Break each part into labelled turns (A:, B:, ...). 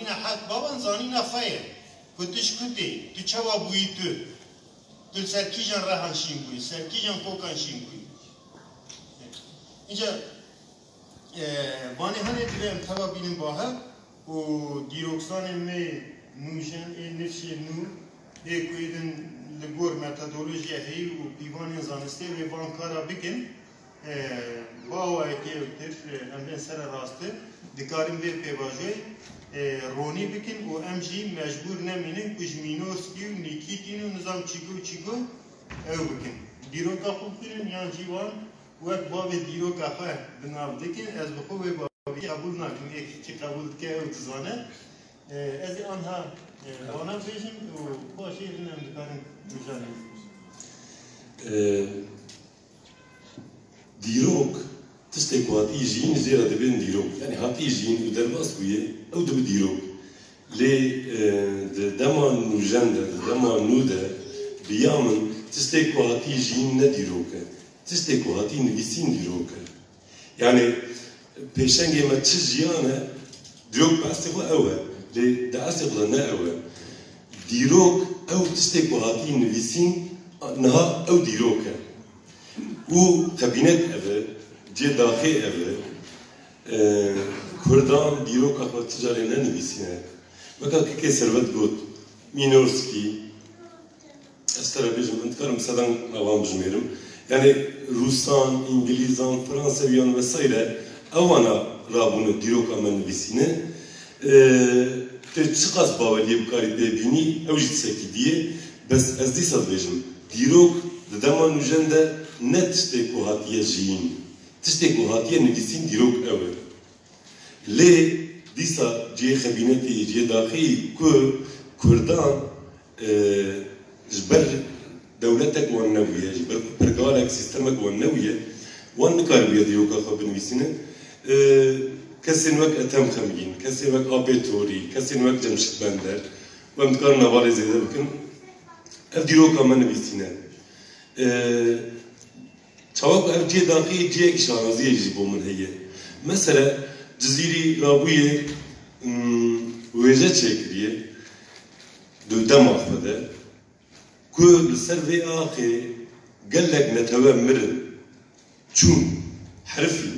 A: حد بابا زانینا خیر کتش کتی تو چوا بویی تو سرکی جان راهان شیم بوی سرکی جان کوکان شیم بوی اینجا بانی هنه دیرم توا بینیم باها و دیروکسان می نوشن نفشی نو کویدن لگور متدولوژی هی و دیوان زانسته و وانکارا بکن باو ایتی اوتر امدن سر راسته دکاریم بیر پیواجوی رونی بکن و امجی مجبور نمینه کج مینورسکی و نیکیتین و نظام چیکو او بکن دیروکا خوب کنن یان جیوان وقت باب دیروکا خواه بناو دکن از بخواه بابی قبول نکن ایک چی قبول که او تزانه از آنها بانا بیشم و باشی رنم دکارم مجانیم
B: دیروک تشتێک هاتی ژین زێرە دەبێن دیرۆک یعنی هاتی ژین و دەرباس بوویە ئەو دەبێت دیرۆک لێ دەما نوژەندە دەما نودە بیا من تشتێک هاتی ژین نە دیرۆکە تشتێک هاتی نویسین دیرۆکە یعنی پێشەنگێ مە چ ژیانە دیرۆک بەستی خۆ ئەوە لێ دەعستی خۆ نە ئەوە دیرۆک ئەو تشتێک هاتی نویسین نەها ئەو دیرۆکە و قبینەت ئەوە جێ داخێ ئەوە کوردان دیرۆکە خۆ تجارێ نەنویسینە وەکا کەکێ سەربەت گوت مینۆرسکی ئەس تەرە بێژم ئەندکارم سەدەن ئەوان بژمێرم یعنی روسان، ئینگلیزان، فرانسەویان وەسایرە ئەوانە رابوونە دیرۆکە ئەمە نویسینە چ قەس باوەریە بکاری پێبینی ئەو ژی تسەکی دیە بەس ئەس دیسە دەبێژم دیرۆک li dema nûjen de ne tiştê ku hatiye jiyîn tiştê ku hatiye nivîsîn dîrok ew e lê dîsa cihê xebînetê cihê daxiyî ku Kurdan ji ber dewletek wan nebûye ji ber pirgalek sîstemek wan nebûye wan nikaribiye dîroka xwe binivîsîne kesên wek Ethem Xemgîn kesên wek Apê Torî kesên wek Cemşid Bender wem dikarin hevalê zêde bikin ev dîroka me nivîsîne çavak ev cihê daxiyê cihekî şaraziyê jî bo min heye mesela Cizîrî rabûyê wêje çêkiriye di dema xwe de ku li ser vê axê gelek netewe mirin çûn herifî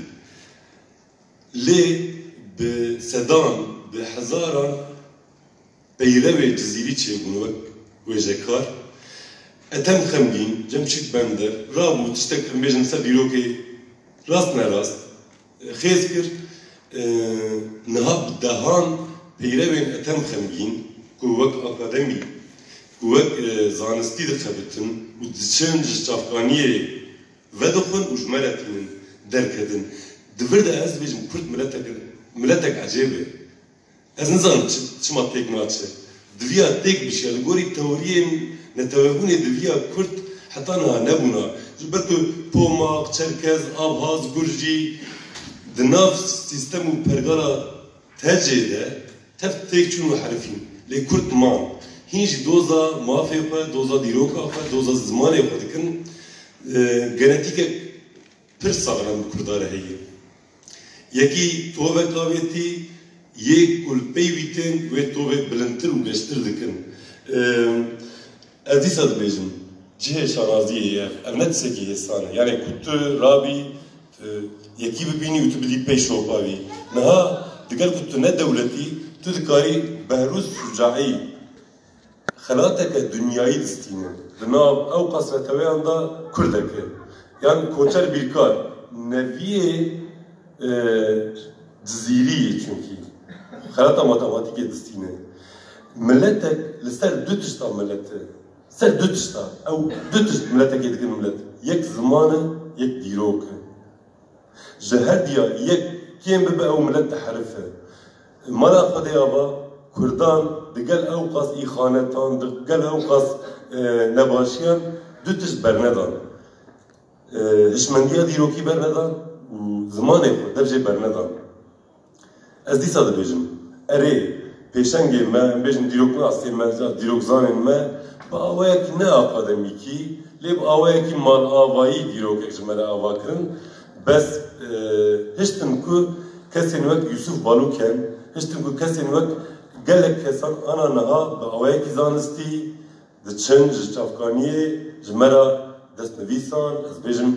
B: lê bi sedan bi hezaran peyrevê Cizîrî çêbûn wek wêjekar Ethem Xemgîn, Cemşid Bender, rabû tiştek em bêjin ser dîrokê rast nerast xêz kir niha bi dehan peyrevên Ethem Xemgîn ku wek akademî ku wek zanistî dixebitin û diçin ji çavkaniyê vedixwin û ji me re tînin derkedin divir de ez bêjim Kurd miletek ecêb e ez nizanim çima têk naçe diviya têk bişe li gorî teoriyên netewebûnê diviya Kurd heta niha nebûna ji ber ku Pomak, Çerkez, Abhaz, Gurjî di nav sîstem û pergala tercê de tev têk çûn û herifîn lê Kurd man hîn jî doza mafê xwe doza dîroka xwe doza zimanê xwe dikin genetîkek pir saxlem bi Kurda re heye yekî tovek avêtî yê ku li peyvî tên wê tovê bilindtir û geştir dikin ez dîsa dibêjim cihê şaraziyê ye ev ne tisekî hêsane yani ku tu rabî yekî bibînî û tu bidî pey şopavî niha digel ku tu ne dewletî tu dikarî behrûz şucaî xelateke dunyayî distîne li nav ew qasreteweyan da Kurdek e yani koçer bîrkar neviyê Cizîrî çünkî xelata matematîkê distîne milletek li ser du tişta millete ser du tişta ew du tişt milletekê dikin millet yek ziman e yek dîrok e ji her diya yek kêm bibe ew millet de herif e mala xwedê ava Kurdan digel ew qas îxanetan digel ew qas nebaşiyan du tişt bernedan hişmendiya dîrokî bernedan û zimanê xwe dev jê bernedan ez dîsa dibêjim erê pêşengê me em bêjin dîroknasê me dîrokzanên me bi awayekî ne akademîkî lê bi awayekî malavayî dîrokek ji me re ava kirin bes hiştin ku kesên wek Yusuf Baluken hiştin ku kesên wek gelek kesan ana naha be awayekî zanistî diçin ji çavkaniyê ji me ra destnivîsan ez bêjim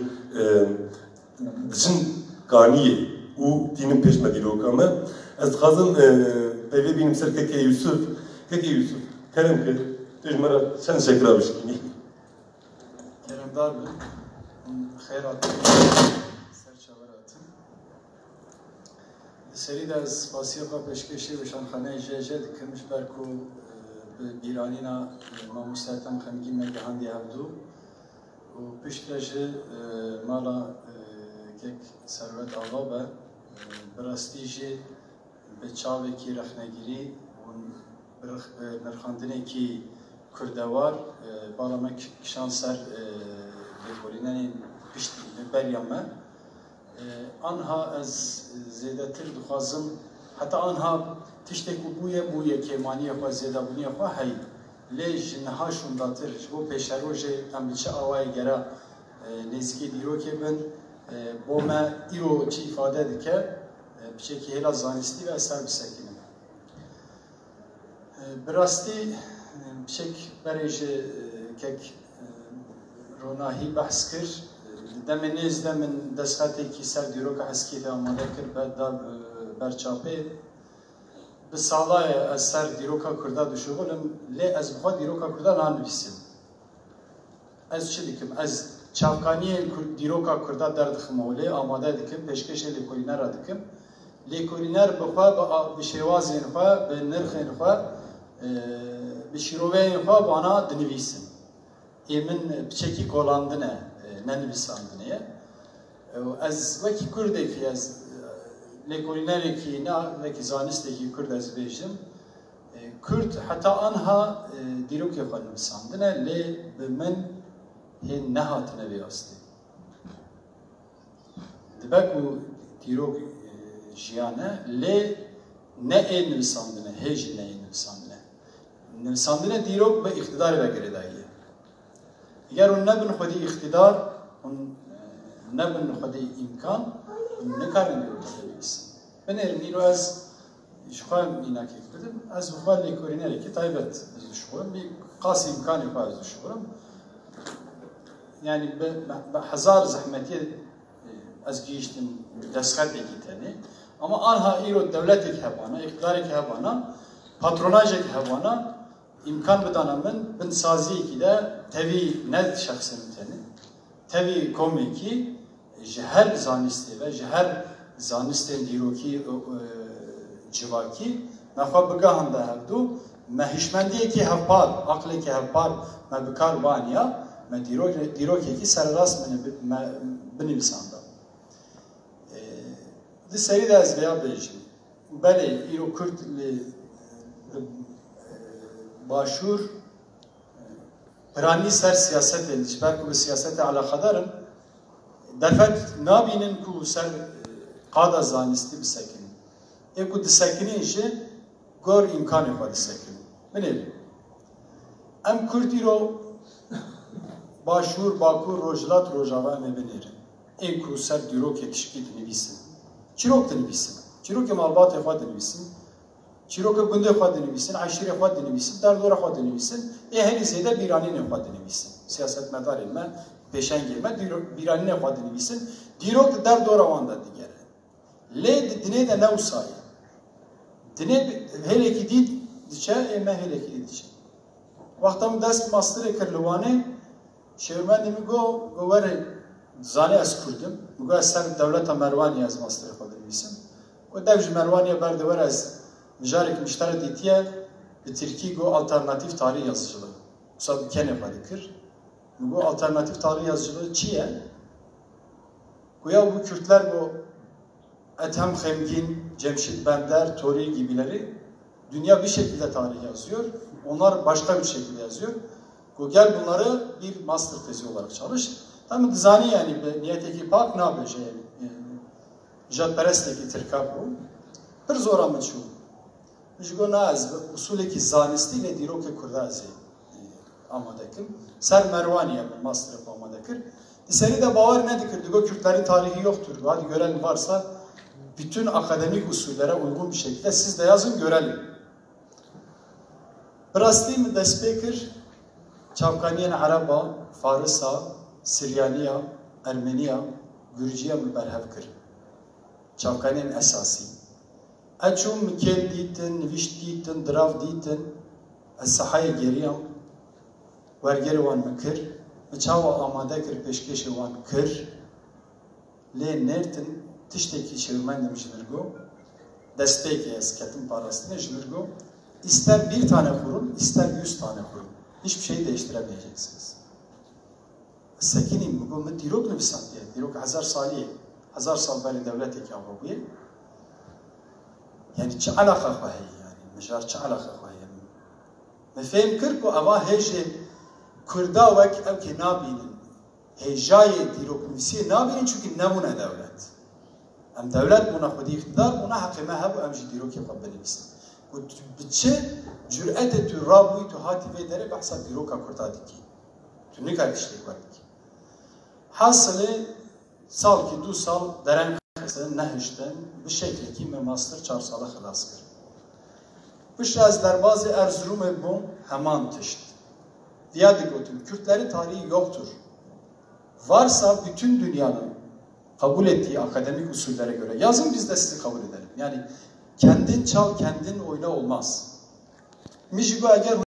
B: diçin kaniyê û tînin pêş me dîroka me. Ez dixwazim peyvê bînim ser Keke Yusuf. Keke Yusuf, kerem kir, tu ji me ra çend şekera bişkînî.
C: Keremdar bin, xeyrat serçaveratın. Seri de ez spasiyaka peşkeşi ve şanxaneyê jêjê dikim ji ber ku bi bîranîna mamosteyên xemgîn me gihandî hevdû û piştre ji mala kek Servet Ava be bi rastî jî bi çavekî rexnegirî û nirxandinekî kurdewar bala me kişan ser lêkolînenên piştî li beriya me. Anha ez zêdetir dixwazim heta anha tiştek bûye kêmaniya xwe zêdebûniya xwe heye. Lê ji niha şûndatir ji bo pêşerojê em bi çi awayê gera nêzîkî dîrokê bin bo me îro çi îfade dike biçekî hêla zanistî ve ser bisekinin. Bi rastî biçek berê ji kek ronahî behs kir. Demê nêz de min destxetekî ser dîroka heskî de amade kir berçapê. Bi salayê ez ser dîroka Kurda dişuxulim, lê ez bixwe dîroka Kurda nanivîsim. Ez çi dikim? Ez çavkaniyên dîroka Kurda derdixim û lê amade dikim, pêşkêşê lêkolînera dikim. Lêkolîner bixwe bi şêwazên xwe, bi nirxên xwe, bi şîroveyên xwe bana dinivîsin. Ê min biçekî golandine nenivîsandinê. Ez wekî Kurdekî ez lêkolînerekî ne vekî zanistekî Kurd ez bêjim. Kurd heta anha dîrokê xwe nivîsandine lê bi min hên nehatine vê astê. Dibe ku dîrok jiyan e lê ne ê nivîsandine, hê jî ne ê nivîsandine. Nivîsandine dîrok bi îxtidarê vegirê daye. Eger hûn nebin xwedî îxtidar, hûn nebin xwedî îmkan, hûn nikarin dîrokê binivîsin. Binêrin îro ez ji xwe mînakek bidim, ez bi xwe lêkolînerekî taybet ez dişuxurim, bir qasî îmkanê xwe ez dişuxurim. Yani bi hezar zehmetiyê ez gihîştim destxetekî tenê. Ama anha îro devletek hebana, îxtidarek hebana, patronajek hebana, imkan bidana min bin saziyekî de tevî ne şexsin tenê, tevî komekî ji her zanistê ve ji her zanistên dîrokî civakî me xwe bigahan de hevdû, me hişmendiyekî hevpar, aqlekî hevpar me bikar vaniya, me dîrokekî serrast me binivîsanda. Di serî de ez vêya bêjim. Belê îro Kurd li başûr piranî ser siyasetên ji ber ku bi siyasetê alaqedarin derfet nabînin ku ser qada zanistî bisekinin. Ê ku disekinin jî gor îmkanê xwe disekinin. Binêrin. Em Kurd îro başûr, bakur, rojhilat, rojava em ê binêrin. Ê ku ser dîrokê tişkî dinivîsin. Çîrok dinivîsin. Çîrokê malbatê xwe dinivîsin. Çîrokê gundê xwe dinivîsin, eşîrê xwe dinivîsin, derdora xwe dinivîsin. Ê herî zêde bîranînê xwe dinivîsin. Siyasetmedarên me, pêşengê me bîranînê xwe dinivîsin. Dîrok di derdora wan de digere. Lê di dinê de ne wisa ye. Dinê hêlekî dît diçe, ê me hêlekî dît diçe. Wexta min dest masterê kir li Wanê, şêwirmendê min got were zanê ez Kurdim. Min got ez ser dewleta Merwanî ez masterê xwe dinivîsim. Got dev ji Merwanî berde were ez mijarek miştere dîtiye bi Tirkî got alternatîv tarîh yazıcılığı. Wisa bi kenê xwe dikir. Min got alternatîv tarîh yazıcılığı çi ye? Goya bu Kürtler got Ethem Xemgîn, Cemşit Bender, Tori gibileri dünya bir şekilde tarih yazıyor. Onlar başka bir şekilde yazıyor. Gel bunları bir master tezi olarak çalış. Tabii dizani yani niyeteki pak ne yapacak? Jadperesteki Türkap bu. Bir zor ama şu. Jgo naz usuleki zanisti ne diroke kurdazi amadekim. Ser Mervaniye master amadekim. Seni de bavar ne dikir? Digo Kürtlerin tarihi yoktur. Hadi görelim varsa bütün akademik usullere uygun bir şekilde siz de yazın görelim. براستی من دست بکر چاوکانیان عربا، فارسا، سریانیا، ارمنیا، گرجیا من برهف کر. چاوکانیان اساسی. اچوم مکل دیتن، نوشت دیتن، دراف دیتن، الصحای گریام ورگر وان مکر. مچاوا آماده کر پیشکش وان کر. لی نرتن tişteki çevirmen jilirgo destek esketim parasını jilirgo ister bir tane kurun ister 100 tane kurun hiçbir şeyi değiştiremeyeceksiniz. Sekinim bu dirok nefsan diye dirok 1000 saliye 1000 sal beri devlet Avrupiye yani çi alaka var yani meşar çi alaka var yani mefhem kır ko ava heje kurda vek ev ki nabinin hejaye dirok nefsi nabinin çünkü nemune devlet ام دولت بنا خودی اقتدار بنا حقیمه هب و ام جدیرو که قبل نیست. و بچه جرأت تو رابوی تو هاتی و داره بحث دیرو کا کرتا دیکی. تو نکردیش دیگه. حاصله سال کی 2 سال درن خسن نهشتن به شکلی که من ماستر 4 سال خلاص کرد. بشه از درباز ارزروم بوم hemen تشت. Diye diyorum Kürtlerin tarihi yoktur. Varsa bütün dünyanın kabul ettiği akademik usullere göre yazın biz de sizi kabul edelim. Yani kendin çal kendin oyna olmaz. Mijigo eğer